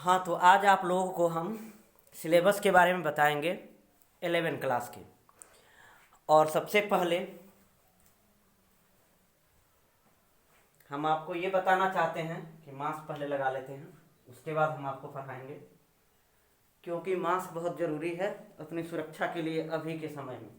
हाँ, तो आज आप लोगों को हम सिलेबस के बारे में बताएंगे 11 क्लास के। और सबसे पहले हम आपको ये बताना चाहते हैं कि मास्क पहले लगा लेते हैं, उसके बाद हम आपको पढ़ाएंगे, क्योंकि मास्क बहुत ज़रूरी है अपनी सुरक्षा के लिए अभी के समय में।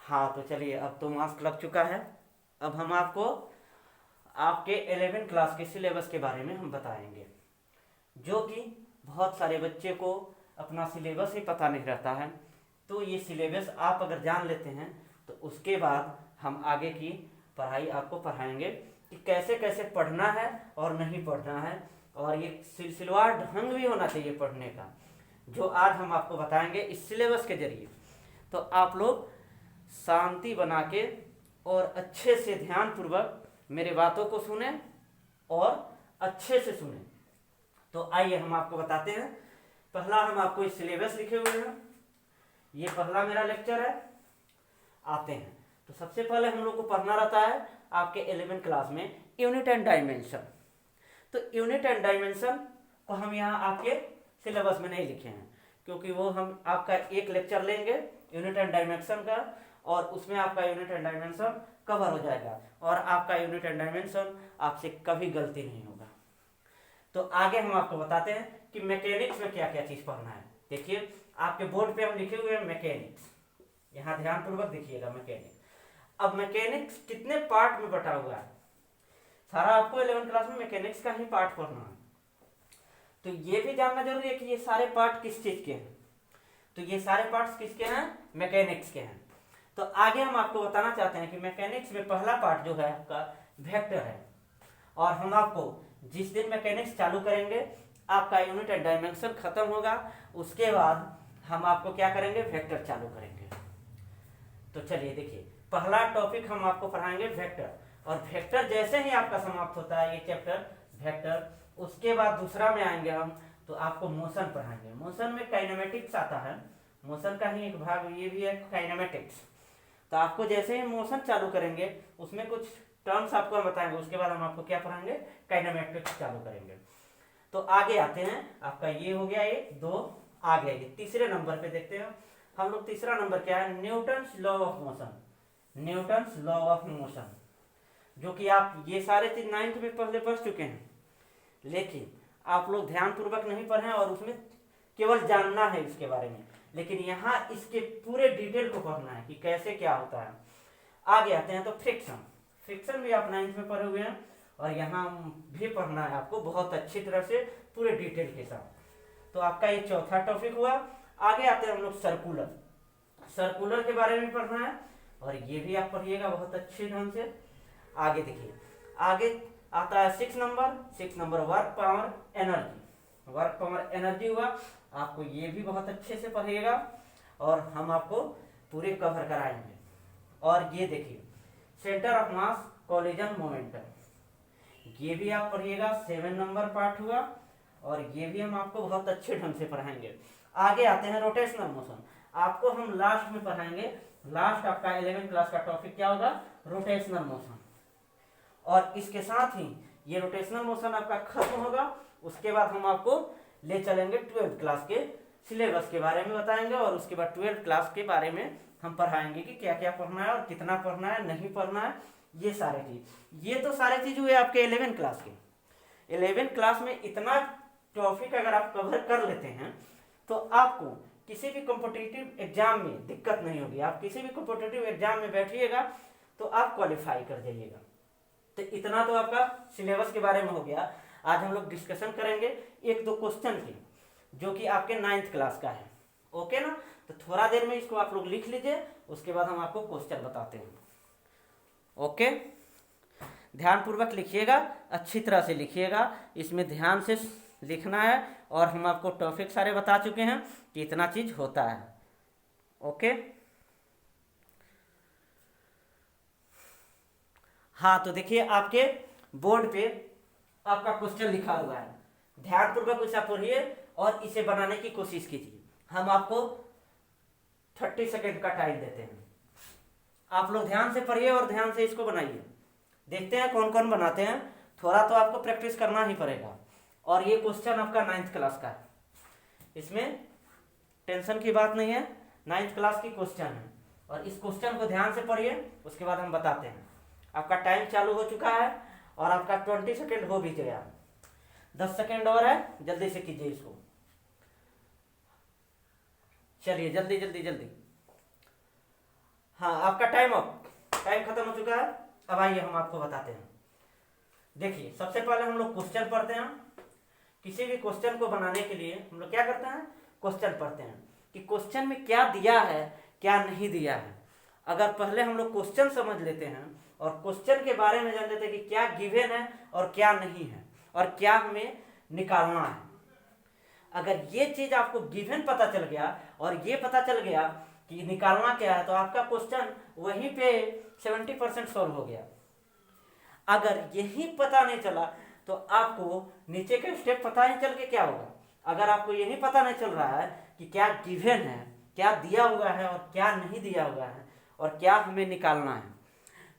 हाँ, तो चलिए, अब तो मास्क लग चुका है। अब हम आपको आपके 11 क्लास के सिलेबस के बारे में हम बताएंगे, जो कि बहुत सारे बच्चे को अपना सिलेबस ही पता नहीं रहता है। तो ये सिलेबस आप अगर जान लेते हैं तो उसके बाद हम आगे की पढ़ाई आपको पढ़ाएंगे कि कैसे कैसे पढ़ना है और नहीं पढ़ना है, और ये सिलसिलेवार ढंग भी होना चाहिए पढ़ने का, जो आज हम आपको बताएंगे इस सिलेबस के जरिए। तो आप लोग शांति बना के और अच्छे से ध्यानपूर्वक मेरे बातों को सुने और अच्छे से सुने। तो आइए हम आपको बताते हैं। पहला हम आपको इस सिलेबस लिखे हुए हैं, ये पहला मेरा लेक्चर है। आते हैं तो सबसे पहले हम लोग को पढ़ना रहता है आपके 11 क्लास में यूनिट एंड डायमेंशन। तो यूनिट एंड डायमेंशन को हम यहाँ आपके सिलेबस में नहीं लिखे हैं, क्योंकि वो हम आपका एक लेक्चर लेंगे यूनिट एंड डायमेंशन का, और उसमें आपका यूनिट एंड डायमेंशन कवर हो जाएगा और आपका यूनिट एंड डायमेंशन आपसे कभी गलती नहीं होगा। तो आगे हम आपको बताते हैं कि मैकेनिक्स में क्या क्या चीज पढ़ना है। देखिए, आपके बोर्ड पे हम लिखे हुए हैं मैकेनिक्स, यहाँ ध्यानपूर्वक देखिएगा मैकेनिक्स। अब मैकेनिक्स कितने पार्ट में बटा हुआ है, सारा आपको 11 क्लास में मैकेनिक्स का ही पार्ट पढ़ना है। तो ये भी जानना जरूरी है कि ये सारे पार्ट किस चीज के हैं। तो ये सारे पार्ट्स किसके हैं? मैकेनिक्स के हैं। तो आगे हम आपको बताना चाहते हैं कि मैकेनिक्स में पहला पार्ट जो है आपका वेक्टर है, और हम आपको जिस दिन मैकेनिक्स चालू करेंगे आपका यूनिट एंड डायमेंशन खत्म होगा, उसके बाद हम आपको क्या करेंगे? वेक्टर चालू करेंगे। तो चलिए देखिए, पहला टॉपिक हम आपको पढ़ाएंगे वेक्टर, और वेक्टर जैसे ही आपका समाप्त होता है ये चैप्टर वेक्टर, उसके बाद दूसरा में आएंगे हम तो आपको मोशन पढ़ाएंगे। मोशन में काइनेमेटिक्स आता है, मोशन का ही एक भाग ये भी है काइनेमेटिक्स। तो आपको जैसे ही मोशन चालू करेंगे उसमें कुछ टर्म्स आपको हम बताएंगे, उसके बाद हम आपको क्या पढ़ाएंगे? काइनेमेटिक्स चालू करेंगे। तो आगे आते हैं, आपका ये हो गया, एक दो आगे ये तीसरे नंबर पे देखते हैं हम लोग। तीसरा नंबर क्या है? Newton's law of motion. Newton's law of motion, जो कि आप ये सारे चीज 9th में पहले पढ़ चुके हैं, लेकिन आप लोग ध्यानपूर्वक नहीं पढ़े और उसमें केवल जानना है इसके बारे में, लेकिन यहाँ इसके पूरे डिटेल को पढ़ना है कि कैसे क्या होता है। आगे आते हैं तो फ्रिक्शन। फ्रिक्शन भी आप 9th में पढ़े हुए हैं, और यहाँ भी पढ़ना है आपको बहुत अच्छी तरह से पूरे डिटेल के साथ। तो आपका ये चौथा टॉपिक हुआ। आगे आते हैं हम लोग सर्कुलर। सर्कुलर के बारे में पढ़ना है, और ये भी आप पढ़िएगा बहुत अच्छे ढंग से। आगे देखिए, आगे आता है 6 number work power energy. Work power energy हुआ, आपको ये भी बहुत अच्छे से पढ़िएगा और हम आपको पूरे कवर कराएंगे। और ये देखिए, centre of mass collision momentum, ये भी आप पढ़िएगा, 7 नंबर पार्ट हुआ, और ये भी हम आपको बहुत अच्छे ढंग से पढ़ाएंगे। आगे आते हैं रोटेशनल मोशन, आपको हम लास्ट में पढ़ाएंगे। लास्ट आपका 11 क्लास का टॉपिक क्या होगा? Rotational motion. और इसके साथ ही ये रोटेशनल मोशन आपका खत्म होगा, उसके बाद हम आपको ले चलेंगे 12th क्लास के सिलेबस के बारे में बताएंगे, और उसके बाद 12th क्लास के बारे में हम पढ़ाएंगे कि क्या क्या पढ़ना है और कितना पढ़ना है, नहीं पढ़ना है, ये सारे चीज। ये तो सारे चीज हुए आपके 11 क्लास के। 11 क्लास में इतना टॉपिक अगर आप कवर कर लेते हैं तो आपको किसी भी कॉम्पिटिटिव एग्जाम में दिक्कत नहीं होगी। आप किसी भी कॉम्पिटिटिव एग्जाम में बैठिएगा तो आप क्वालिफाई कर जाइएगा। तो इतना तो आपका सिलेबस के बारे में हो गया। आज हम लोग डिस्कशन करेंगे एक दो क्वेश्चन की, जो कि आपके 9th क्लास का है। ओके ना? तो थोड़ा देर में इसको आप लोग लिख लीजिए, उसके बाद हम आपको क्वेश्चन बताते हैं। ओके, ध्यानपूर्वक लिखिएगा, अच्छी तरह से लिखिएगा, इसमें ध्यान से लिखना है। और हम आपको टॉपिक सारे बता चुके हैं कि इतना चीज होता है। ओके, हाँ, तो देखिए आपके बोर्ड पे आपका क्वेश्चन लिखा हुआ है, ध्यानपूर्वक उसे पढ़िए और इसे बनाने की कोशिश कीजिए। हम आपको 30 सेकेंड का टाइम देते हैं, आप लोग ध्यान से पढ़िए और ध्यान से इसको बनाइए। देखते हैं कौन कौन बनाते हैं, थोड़ा तो आपको प्रैक्टिस करना ही पड़ेगा। और ये क्वेश्चन आपका 9th क्लास का है, इसमें टेंशन की बात नहीं है, 9th क्लास की क्वेश्चन है। और इस क्वेश्चन को ध्यान से पढ़िए, उसके बाद हम बताते हैं। आपका टाइम चालू हो चुका है और आपका 20 सेकेंड हो भी गया, 10 सेकेंड और है, जल्दी से कीजिए इसको। चलिए जल्दी जल्दी जल्दी। हाँ, आपका टाइम खत्म हो चुका है। अब आइए हम आपको बताते हैं। देखिए, सबसे पहले हम लोग क्वेश्चन पढ़ते हैं। किसी भी क्वेश्चन को बनाने के लिए हम लोग क्या करते हैं, क्वेश्चन पढ़ते हैं कि क्वेश्चन में क्या दिया है, क्या नहीं दिया है। अगर पहले हम लोग क्वेश्चन समझ लेते हैं और क्वेश्चन के बारे में जान लेते हैं कि क्या गिवन है और क्या नहीं है और क्या हमें निकालना है, अगर ये चीज आपको गिवन पता चल गया और ये पता चल गया कि निकालना क्या है, तो आपका क्वेश्चन वहीं पे 70% सॉल्व हो गया। अगर यही पता नहीं चला तो आपको नीचे के स्टेप पता नहीं चल के क्या होगा। अगर आपको यही पता नहीं चल रहा है कि क्या गिवन है, क्या दिया हुआ है और क्या नहीं दिया हुआ है और क्या हमें निकालना है,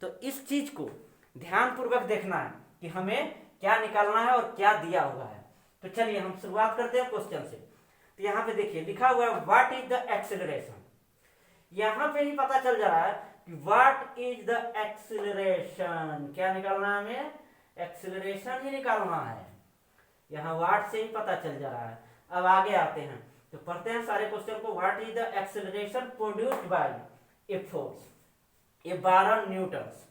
तो इस चीज को ध्यानपूर्वक देखना है कि हमें क्या निकालना है और क्या दिया हुआ है। तो चलिए हम शुरुआत करते हैं क्वेश्चन से। तो यहाँ पे देखिए लिखा हुआ है व्हाट इज द एक्सेलरेशन। यहाँ पे ही पता चल जा रहा है कि व्हाट इज द एक्सेलरेशन, क्या निकालना है हमें, एक्सेलरेशन ही निकालना है। यहाँ व्हाट से ही पता चल जा रहा है। अब आगे आते हैं तो पढ़ते हैं सारे क्वेश्चन को। What is the acceleration produced by a force, A 12 Newton's.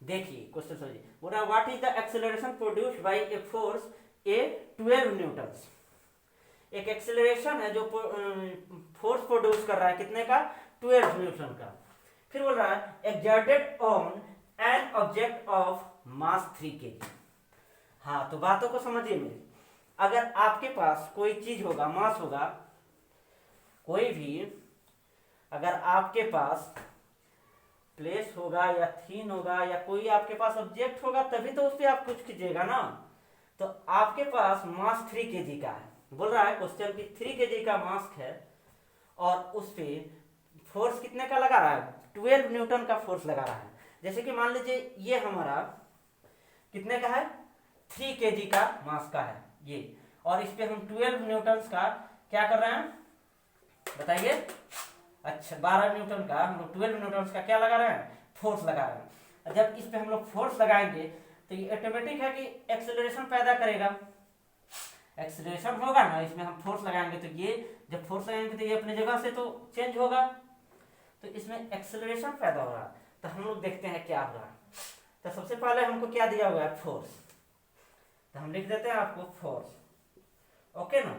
देखिए क्वेश्चन समझिए, बोला what is the acceleration produced by a force A 12 Newton's. एक एक्सेलरेशन है जो फोर्स प्रोड्यूस कर रहा है, कितने का, 12 न्यूटन का। फिर बोल रहा है exerted on an object of mass 3 kg। हाँ, तो बातों को समझिए मेरी। अगर आपके पास कोई चीज होगा, मास होगा, कोई भी, अगर आपके पास प्लेस होगा या थीन होगा या कोई आपके पास ऑब्जेक्ट होगा, तभी तो उस पर आप कुछ कीजिएगा ना। तो आपके पास मास 3 kg का है, बोल रहा है क्वेश्चन की 3 kg का मास है और उस पे फोर्स कितने का लगा रहा है, 12 न्यूटन का फोर्स लगा रहा है। जैसे कि मान लीजिए ये हमारा कितने का है, 3 kg का मास का है ये, और इस पे हम 12 न्यूटन का क्या कर रहे हैं बताइए। अच्छा, 12 न्यूटन का हम लोग 12 न्यूटन का क्या लगा रहे हैं, फोर्स लगा रहे हैं। जब इस पे हम लोग फोर्स लगाएंगे तो ये ऑटोमेटिक है कि एक्सेलरेशन पैदा करेगा। एक्सेलरेशन होगा ना, इसमें हम फोर्स लगाएंगे तो ये जब फोर्स लगाएंगे तो ये अपनी जगह से तो चेंज होगा, तो इसमें एक्सेलरेशन पैदा होगा। तो हम लोग देखते हैं क्या होगा। तो सबसे पहले हमको क्या दिया हुआ है, फोर्स। तो हम लिख देते हैं आपको फोर्स, ओके ना।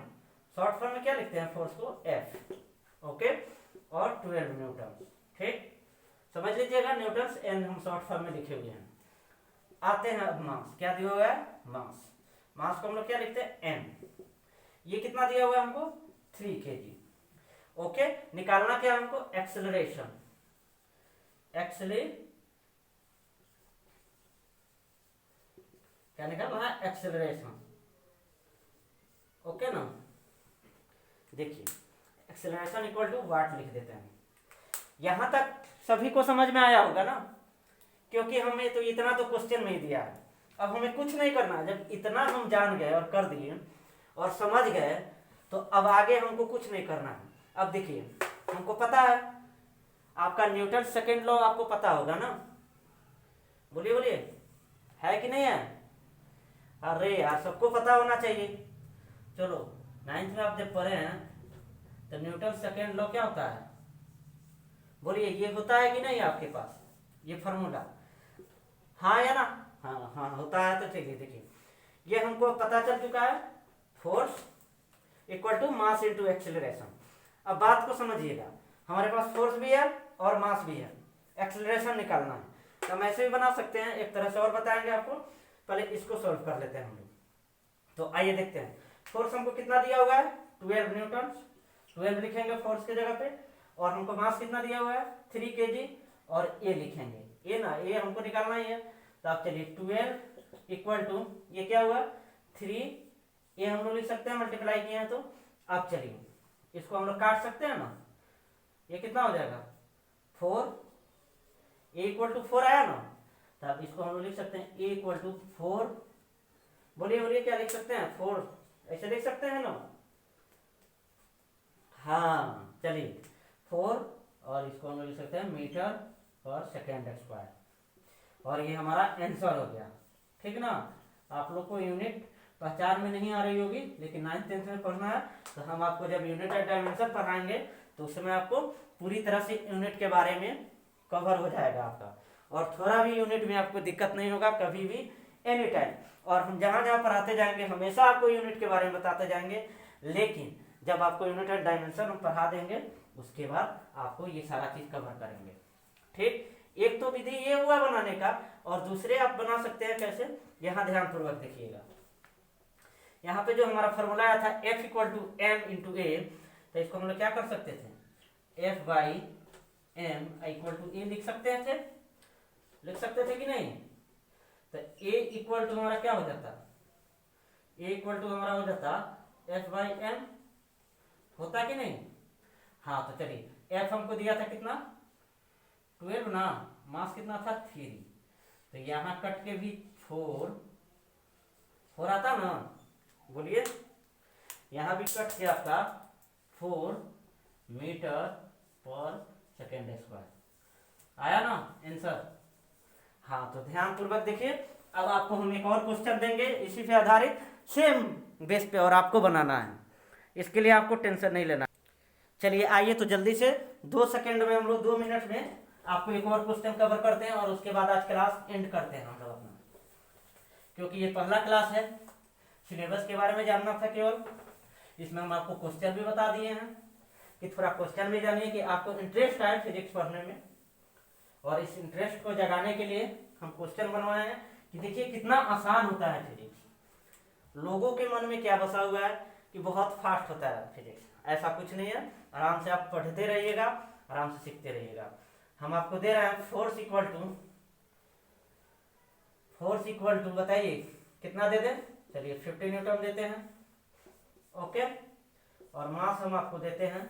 शॉर्ट फॉर्म में क्या लिखते हैं फोर्स को, एफ, ओके, और 12 न्यूटन, ठीक, समझ लीजिएगा। न्यूटन एन हम शॉर्ट फॉर्म में लिखे हुए हैं। आते हैं अब मास, क्या दिया हुआ है, मास। मास को हम लोग क्या लिखते हैं, एम। ये कितना दिया हुआ है हमको, 3 kg, ओके। निकालना क्या हमको, एक्सेलरेशन, क्या निकालना है, एक्सेलरेशन, ओके ना। देखिए एक्सेलरेशन इक्वल टू वाट लिख देते हैं। यहां तक सभी को समझ में आया होगा ना, क्योंकि हमें तो इतना तो क्वेश्चन में ही दिया है। अब हमें कुछ नहीं करना, जब इतना हम जान गए और कर दिए और समझ गए तो अब आगे हमको कुछ नहीं करना है। अब देखिए हमको पता है, आपका न्यूटन सेकेंड लॉ आपको पता होगा ना, बोलिए बोलिए, है कि नहीं है। अरे यार, सबको पता होना चाहिए। चलो 9th में आप जब पढ़े हैं तो न्यूटन सेकेंड लॉ क्या होता है, बोलिए, ये होता है कि नहीं आपके पास ये फॉर्मूला, हाँ या ना, हाँ हाँ होता है। तो चलिए देखिए, ये हमको पता चल चुका है, force equal to mass into acceleration. अब बात को समझिएगा, हमारे पास फोर्स भी है और मास भी है, एक्सेलरेशन निकालना है। तो हम ऐसे भी बना सकते हैं, एक तरह से और बताएंगे आपको, पहले इसको सॉल्व कर लेते हैं हम लोग। तो आइए देखते हैं, फोर्स हमको कितना दिया हुआ है, 12 न्यूटन, 12 लिखेंगे फोर्स की जगह पे, और हमको मास कितना दिया हुआ है, 3 kg, और ए लिखेंगे, ए ना, ए हमको निकालना ही है। तो आप चलिए 12 इक्वल टू ये क्या हुआ, 3, ये हम लोग लिख सकते हैं, मल्टीप्लाई किए हैं तो। आप चलिए इसको हम लोग काट सकते हैं ना, ये कितना हो जाएगा, 4, ए इक्वल टू 4 आया ना, तो आप इसको हम लोग लिख सकते हैं ए इक्वल टू 4 बोलिए बोलिए, क्या लिख सकते हैं? 4 ऐसे लिख सकते हैं ना? हाँ चलिए 4, और इसको हम लोग लिख सकते हैं मीटर पर सेकेंड स्क्वायर, और ये हमारा आंसर हो गया। ठीक ना? आप लोग को यूनिट पहचान में नहीं आ रही होगी, लेकिन 9th 10th में पढ़ना है, तो हम आपको जब यूनिट एंड डायमेंशन पढ़ाएंगे तो उसमें आपको पूरी तरह से यूनिट के बारे में कवर हो जाएगा आपका, और थोड़ा भी यूनिट में आपको दिक्कत नहीं होगा कभी भी, एनी टाइम। और हम जहाँ जहाँ पढ़ाते जाएंगे हमेशा आपको यूनिट के बारे में बताते जाएंगे, लेकिन जब आपको यूनिट एंड डायमेंशन हम पढ़ा देंगे उसके बाद आपको ये सारा चीज कवर करेंगे। ठीक, एक तो विधि ये हुआ बनाने का, और दूसरे आप बना सकते हैं कैसे, यहाँ ध्यान पूर्वक देखिएगा। यहाँ पे जो हमारा फॉर्मूला आया था F equal to M into A, तो इसको हम लोग क्या कर सकते थे, F by M equal to A लिख सकते थे, लिख सकते थे कि नहीं? तो A इक्वल टू हमारा क्या हो जाता, A इक्वल टू हमारा हो जाता F बाई एम, होता कि नहीं? हाँ तो चलिए F हमको दिया था कितना, 12 ना, मास कितना था 3, तो यहाँ कट के भी 4 आता ना, बोलिए, यहाँ भी कट के आपका 4 मीटर पर सेकेंड स्क्वायर आया ना आंसर। हाँ तो ध्यान पूर्वक देखिए, अब आपको हम एक और क्वेश्चन देंगे इसी पे आधारित, सेम बेस पे, और आपको बनाना है, इसके लिए आपको टेंशन नहीं लेना। चलिए आइए तो जल्दी से 2 सेकंड में हम लोग 2 मिनट में आपको एक और क्वेश्चन कवर करते हैं, और उसके बाद आज क्लास एंड करते हैं हम लोग अपना, क्योंकि ये पहला क्लास है, सिलेबस के बारे में जानना था केवल, इसमें हम आपको क्वेश्चन भी बता दिए हैं कि थोड़ा क्वेश्चन भी जानिए कि आपको इंटरेस्ट आए फिजिक्स पढ़ने में, और इस इंटरेस्ट को जगाने के लिए हम क्वेश्चन बनवाए हैं कि देखिए कितना आसान होता है फिजिक्स। लोगों के मन में क्या बसा हुआ है कि बहुत फास्ट होता है फिजिक्स, ऐसा कुछ नहीं है, आराम से आप पढ़ते रहिएगा, आराम से सीखते रहिएगा। हम आपको दे रहे हैं फोर्स इक्वल टू बताइए कितना दे दें, चलिए 50 न्यूटन देते हैं, ओके, और मास हम आपको देते हैं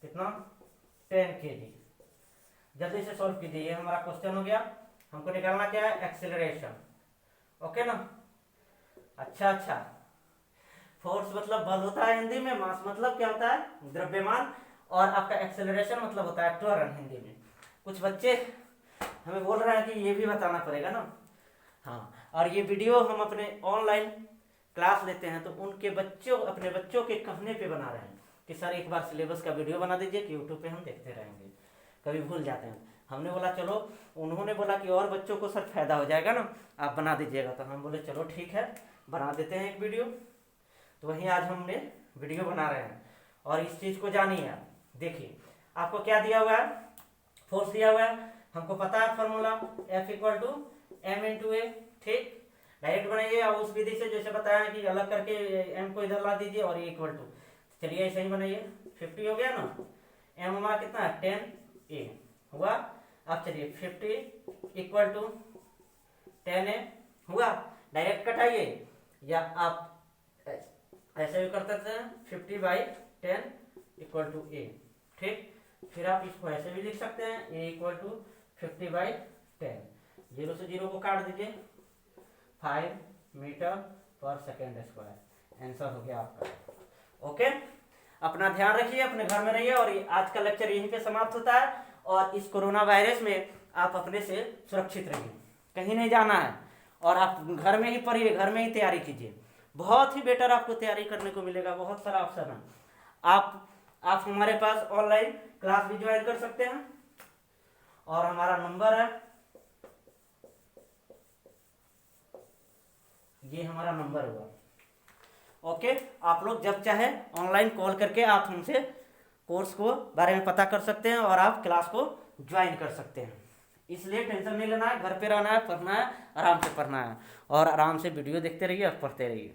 कितना, 10 kg। जल्दी से सॉल्व कीजिए, ये हमारा क्वेश्चन हो गया, हमको निकालना क्या है, एक्सेलरेशन, ओके ना? अच्छा, फोर्स मतलब बल होता है हिंदी में, मास मतलब क्या होता है, द्रव्यमान, और आपका एक्सेलरेशन मतलब होता है त्वरण हिंदी में। कुछ बच्चे हमें बोल रहे हैं कि ये भी बताना पड़ेगा ना, हाँ, और ये वीडियो हम अपने ऑनलाइन क्लास लेते हैं तो उनके बच्चों, अपने बच्चों के कहने पे बना रहे हैं कि सर एक बार सिलेबस का वीडियो बना दीजिए कि यूट्यूब पे हम देखते रहेंगे, कभी भूल जाते हैं। हमने बोला चलो, उन्होंने बोला कि और बच्चों को सर फायदा हो जाएगा ना, आप बना दीजिएगा, तो हम बोले चलो ठीक है बना देते हैं एक वीडियो। तो वहीं आज हमने वीडियो बना रहे हैं, और इस चीज़ को जानिए आप। देखिए आपको क्या दिया हुआ है, फोर्स दिया हुआ है, हमको पता है formula F equal to M into A. ठीक, डायरेक्ट बनाइए, और उस विधि से जैसे बताया कि अलग करके एम को इधर ला दीजिए और ए इक्वल टू, चलिए ऐसे ही बनाइए, 50 हो गया ना, एम हमारा कितना है 10 ए हुआ। अब चलिए 50 इक्वल टू 10 ए हुआ, डायरेक्ट कटाइए, या आप ऐसे भी कर सकते हैं 50 बाई 10 इक्वल टू ए। ठीक, फिर आप इसको ऐसे भी लिख सकते हैं, ए इक्वल टू 50 बाई 10, 0 से 0 को काट दीजिए, 5 मीटर पर सेकेंड स्क्वायर, आंसर हो गया आपका। ओके, अपना ध्यान रखिए, अपने घर में रहिए, और आज का लेक्चर यहीं पे समाप्त होता है। और इस कोरोना वायरस में आप अपने से सुरक्षित रहिए, कहीं नहीं जाना है, और आप घर में ही पढ़िए, घर में ही तैयारी कीजिए, बहुत ही बेटर आपको तैयारी करने को मिलेगा, बहुत सारा ऑप्शन है। आप हमारे पास ऑनलाइन क्लास भी ज्वाइन कर सकते हैं, और हमारा नंबर है, ये हमारा नंबर हुआ। ओके, आप लोग जब चाहे ऑनलाइन कॉल करके आप हमसे कोर्स को बारे में पता कर सकते हैं, और आप क्लास को ज्वाइन कर सकते हैं। इसलिए टेंशन नहीं लेना है, घर पे रहना है, पढ़ना है, आराम से पढ़ना है, और आराम से वीडियो देखते रहिए और पढ़ते रहिए।